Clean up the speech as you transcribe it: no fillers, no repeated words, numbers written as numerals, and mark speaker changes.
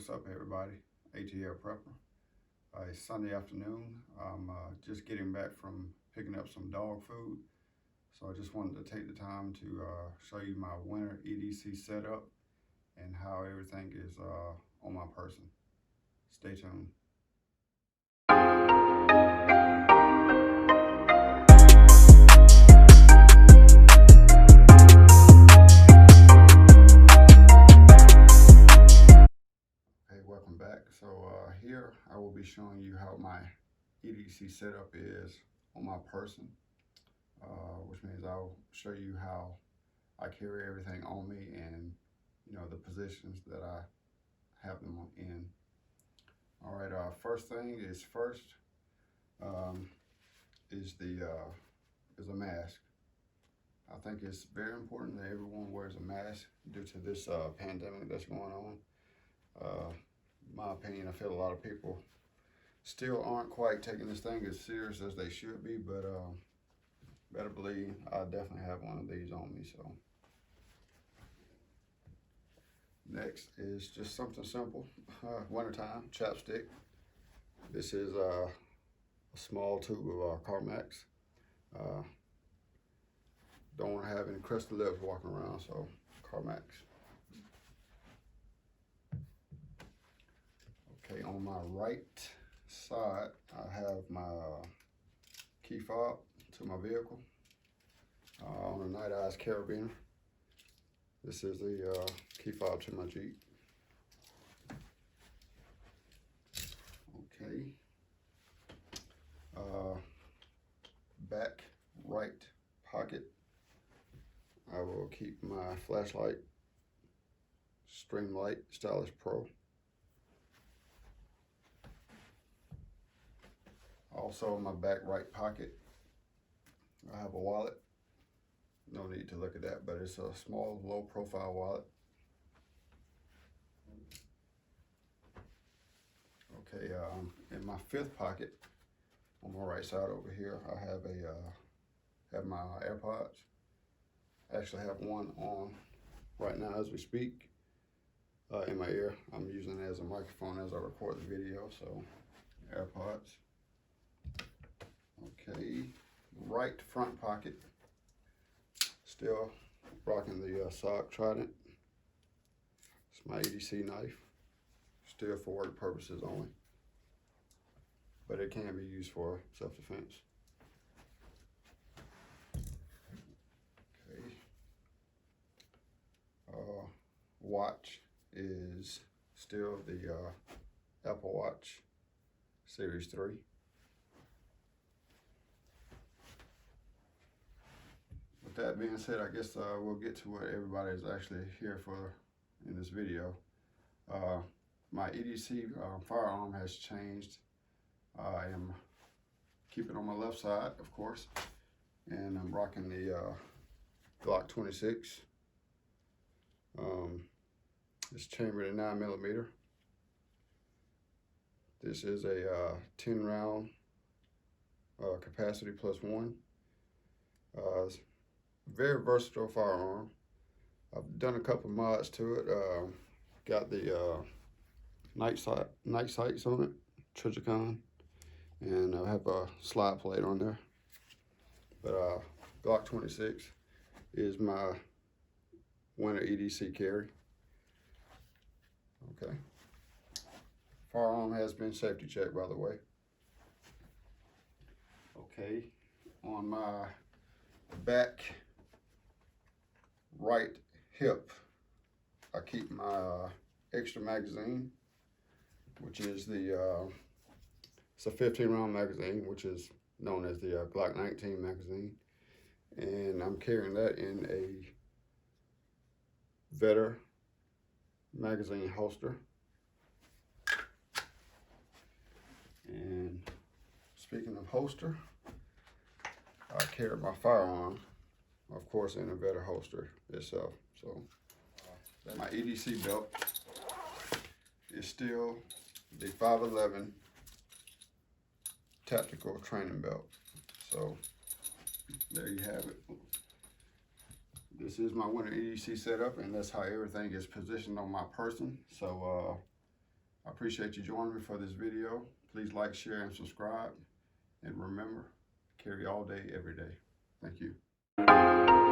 Speaker 1: What's up, everybody? ATL Prepper. It's Sunday afternoon. I'm just getting back from picking up some dog food. So I just wanted to take the time to show you my winter EDC setup and how everything is on my person. Stay tuned. Welcome back. So here I will be showing you how my EDC setup is on my person, which means I'll show you how I carry everything on me and the positions that I have them in. All right, first thing is is a mask. I think it's very important that everyone wears a mask due to this pandemic that's going on. My opinion, I feel a lot of people still aren't quite taking this thing as serious as they should be, but better believe I definitely have one of these on me. So next is just something simple, wintertime chapstick. This is a small tube of Carmex. Don't want to have any crusted lips walking around, so Carmex. Okay, on my right side, I have my key fob to my vehicle. On a Night Eyes carabiner. This is the key fob to my Jeep. Okay. Back right pocket, I will keep my flashlight, Streamlight Stylus Pro. Also in my back right pocket, I have a wallet. No need to look at that, but it's a small, low profile wallet. Okay, in my fifth pocket, on my right side over here, I have my AirPods. I actually have one on right now as we speak in my ear. I'm using it as a microphone as I record the video, so AirPods. Okay, right front pocket, still rocking the sock Trident. It's my EDC knife, still for work purposes only, but it can be used for self-defense. Okay, watch is still the Apple Watch Series 3. With that being said, I guess we'll get to what everybody is actually here for in this video. My EDC firearm has changed. I am keeping it on my left side, of course, and I'm rocking the Glock 26. It's chambered in 9mm. This is a 10 round capacity +1. Very versatile firearm. I've done a couple mods to it. Got the night sights on it, Trident, and I have a slide plate on there. But Glock 26 is my winter EDC carry. Okay. Firearm has been safety checked, by the way. Okay, on my back right hip, I keep my extra magazine, which is it's a 15 round magazine, which is known as the Glock 19 magazine, and I'm carrying that in a Vedder magazine holster. And speaking of holster, I carry my firearm, of course, in a Vedder holster itself. So my EDC belt is still the 511 tactical training belt. So there you have it. This is my winter EDC setup, and that's how everything is positioned on my person. So I appreciate you joining me for this video. Please like, share, and subscribe. And remember, carry all day, every day. Thank you.